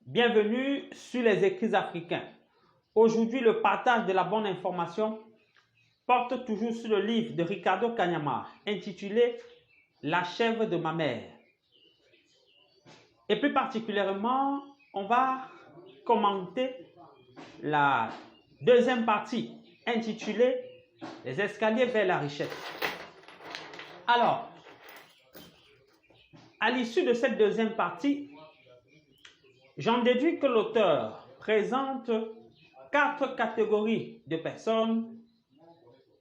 Bienvenue sur les écrits africains. Aujourd'hui, le partage de la bonne information porte toujours sur le livre de Ricardo Kanyama intitulé « La chèvre de ma mère ». Et plus particulièrement, on va commenter la deuxième partie intitulée « Les escaliers vers la richesse ». Alors, à l'issue de cette deuxième partie, j'en déduis que l'auteur présente 4 catégories de personnes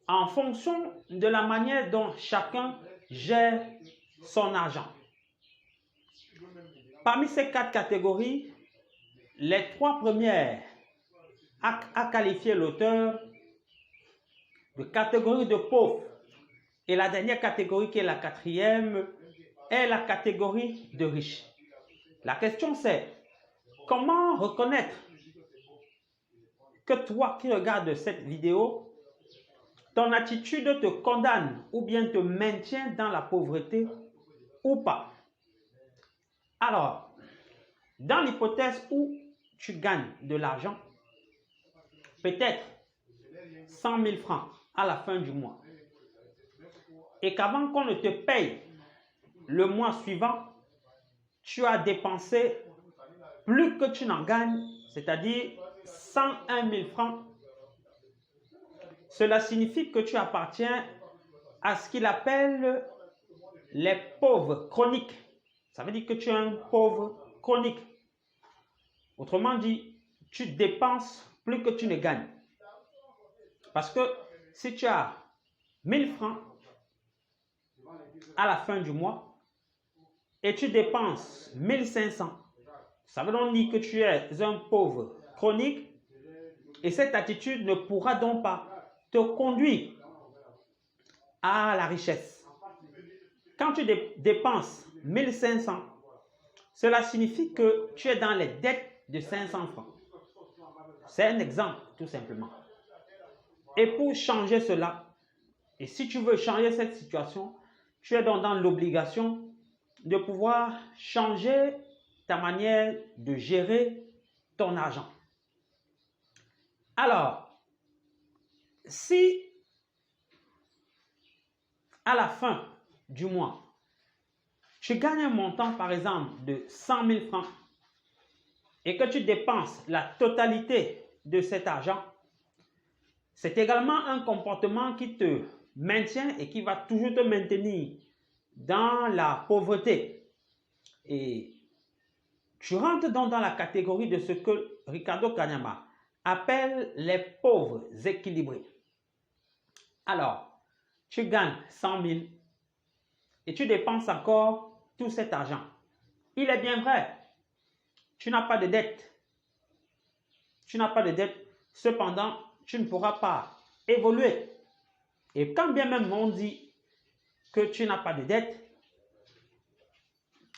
en fonction de la manière dont chacun gère son argent. Parmi ces 4 catégories, les 3 premières a qualifié l'auteur de catégorie de pauvres et la dernière catégorie, qui est la 4e, est la catégorie de riches. La question c'est: comment reconnaître que toi qui regardes cette vidéo, ton attitude te condamne ou bien te maintient dans la pauvreté ou pas? Alors, dans l'hypothèse où tu gagnes de l'argent, peut-être 100 000 francs à la fin du mois, et qu'avant qu'on ne te paye le mois suivant, tu as dépensé plus que tu n'en gagnes, c'est-à-dire 101 000 francs, cela signifie que tu appartiens à ce qu'il appelle les pauvres chroniques. Ça veut dire que tu es un pauvre chronique. Autrement dit, tu dépenses plus que tu ne gagnes. Parce que si tu as 1000 francs à la fin du mois et tu dépenses 1500, ça veut donc dire que tu es un pauvre chronique, et cette attitude ne pourra donc pas te conduire à la richesse. Quand tu dépenses 1500, cela signifie que tu es dans les dettes de 500 francs. C'est un exemple, tout simplement. Et pour changer cela, et si tu veux changer cette situation, tu es donc dans l'obligation de pouvoir changer ta manière de gérer ton argent. Alors, si à la fin du mois, tu gagnes un montant par exemple de 100 000 francs et que tu dépenses la totalité de cet argent, c'est également un comportement qui te maintient et qui va toujours te maintenir dans la pauvreté. Et tu rentres donc dans la catégorie de ce que Ricardo Kanyama appelle les pauvres équilibrés. Alors, tu gagnes 100 000 et tu dépenses encore tout cet argent. Il est bien vrai, tu n'as pas de dette. Tu n'as pas de dette, cependant, tu ne pourras pas évoluer. Et quand bien même on dit que tu n'as pas de dette,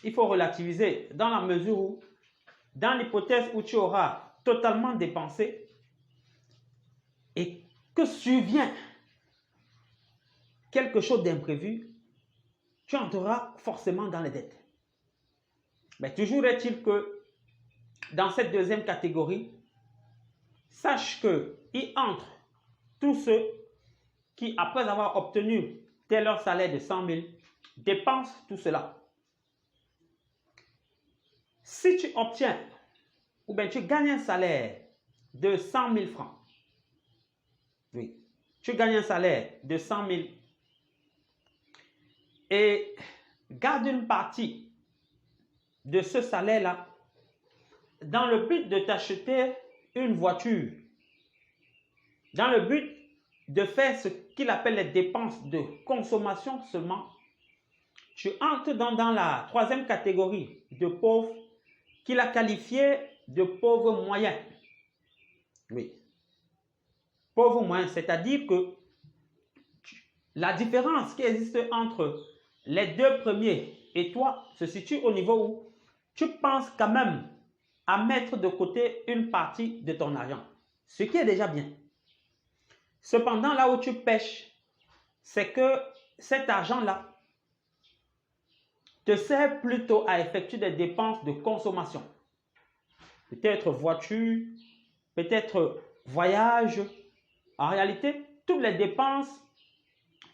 il faut relativiser dans la mesure où, dans l'hypothèse où tu auras totalement dépensé et que survient quelque chose d'imprévu, tu entreras forcément dans les dettes. Mais toujours est-il que dans cette deuxième catégorie, sache qu'il entre tous ceux qui, après avoir obtenu leur salaire de 100 000, dépensent tout cela. Si tu obtiens ou bien tu gagnes un salaire de 100 000 francs, oui, tu gagnes un salaire de 100 000 et garde une partie de ce salaire-là dans le but de t'acheter une voiture, dans le but de faire ce qu'il appelle les dépenses de consommation seulement, tu entres dans la 3e catégorie de pauvres qu'il a qualifié de pauvres moyens. Oui. Pauvres moyens, c'est-à-dire que la différence qui existe entre les 2 premiers et toi se situe au niveau où tu penses quand même à mettre de côté une partie de ton argent, ce qui est déjà bien. Cependant, là où tu pêches, c'est que cet argent-là te sert plutôt à effectuer des dépenses de consommation. peut-être voiture, peut-être voyage. En réalité, toutes les dépenses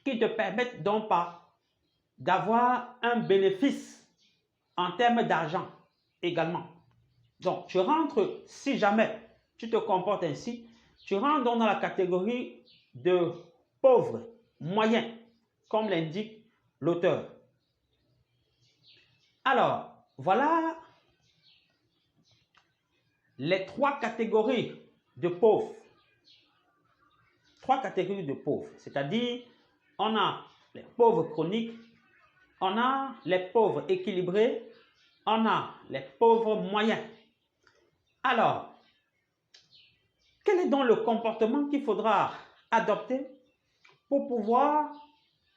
qui te permettent donc pas d'avoir un bénéfice en termes d'argent également. Donc, tu rentres, si jamais tu te comportes ainsi, tu rentres donc dans la catégorie de pauvres, moyens, comme l'indique l'auteur. Alors, voilà les trois catégories de pauvres. Trois catégories de pauvres, c'est-à-dire, on a les pauvres chroniques, on a les pauvres équilibrés, on a les pauvres moyens. Alors, quel est donc le comportement qu'il faudra adopter pour pouvoir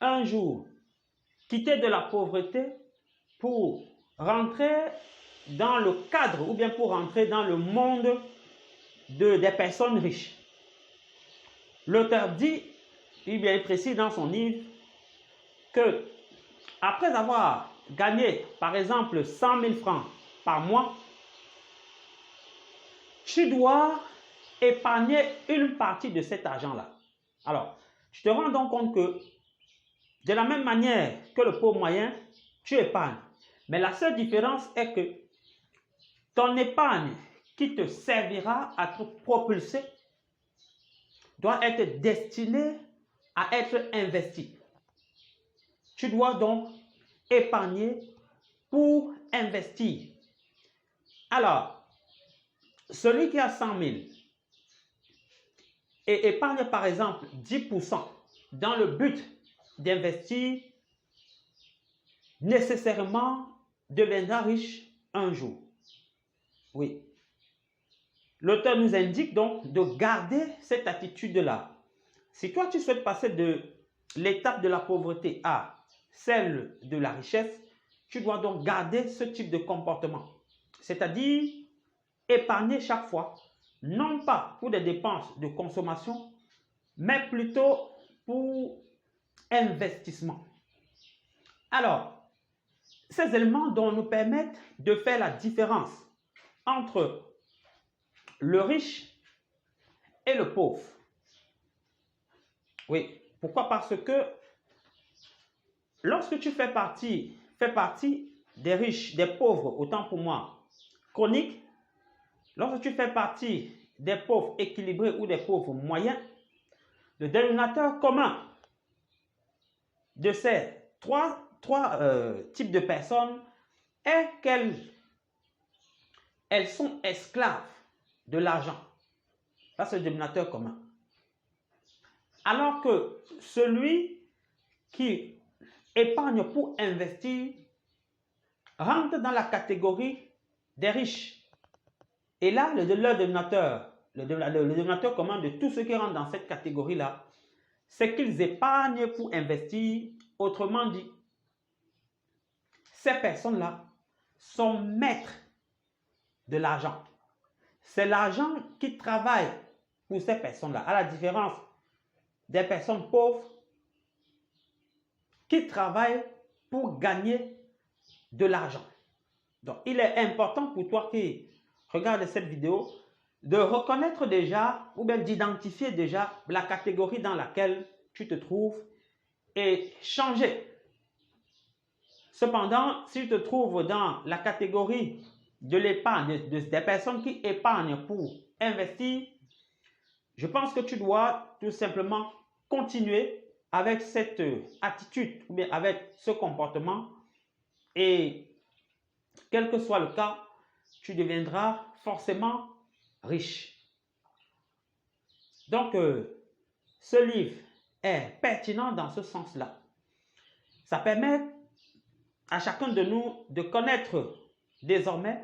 un jour quitter de la pauvreté pour rentrer dans le cadre ou bien pour rentrer dans le monde des personnes riches? L'auteur dit, il est précis dans son livre, que après avoir gagné par exemple 100 000 francs par mois, tu dois épargner une partie de cet argent-là. Alors, tu te rends donc compte que de la même manière que le pauvre moyen, tu épargnes. Mais la seule différence est que ton épargne qui te servira à te propulser doit être destinée à être investie. Tu dois donc épargner pour investir. Alors, celui qui a 100 000 et épargne par exemple 10% dans le but d'investir, nécessairement deviendra riche un jour. Oui. L'auteur nous indique donc de garder cette attitude-là. Si toi tu souhaites passer de l'étape de la pauvreté à celle de la richesse, tu dois donc garder ce type de comportement. C'est-à-dire épargner chaque fois, non pas pour des dépenses de consommation, mais plutôt pour investissement. Alors, ces éléments dont nous permettent de faire la différence entre le riche et le pauvre. Oui, pourquoi? Parce que lorsque tu fais partie des riches, des pauvres, autant pour moi, chroniques, lorsque tu fais partie des pauvres équilibrés ou des pauvres moyens, le dénominateur commun de ces trois types de personnes est qu'elles sont esclaves de l'argent. Ça, c'est le dénominateur commun. Alors que celui qui épargne pour investir rentre dans la catégorie des riches. Et là, le dénominateur commun de tous ceux qui rentrent dans cette catégorie-là, c'est qu'ils épargnent pour investir. Autrement dit, ces personnes-là sont maîtres de l'argent. C'est l'argent qui travaille pour ces personnes-là, à la différence des personnes pauvres qui travaillent pour gagner de l'argent. Donc, il est important pour toi qui regardes cette vidéo de reconnaître déjà ou bien d'identifier déjà la catégorie dans laquelle tu te trouves et changer. Cependant, si tu te trouves dans la catégorie de l'épargne, des personnes qui épargnent pour investir, je pense que tu dois tout simplement continuer avec cette attitude ou bien avec ce comportement et quel que soit le cas, tu deviendras forcément riche. Donc, ce livre est pertinent dans ce sens-là. Ça permet à chacun de nous de connaître désormais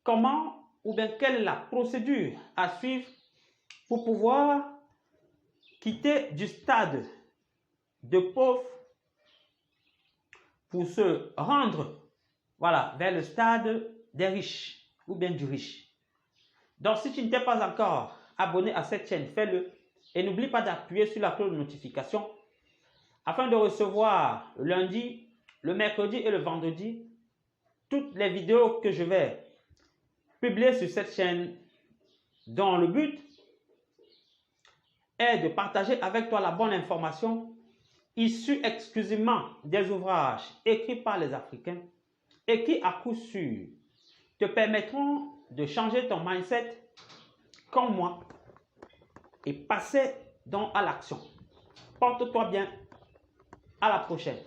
comment ou bien quelle est la procédure à suivre pour pouvoir quitter du stade de pauvre pour se rendre vers le stade des riches ou bien du riche. Donc, si tu ne t'es pas encore abonné à cette chaîne, fais-le et n'oublie pas d'appuyer sur la cloche de notification afin de recevoir le lundi, le mercredi et le vendredi toutes les vidéos que je vais publié sur cette chaîne dont le but est de partager avec toi la bonne information issue exclusivement des ouvrages écrits par les Africains et qui, à coup sûr, te permettront de changer ton mindset comme moi et passer donc à l'action. Porte-toi bien. À la prochaine.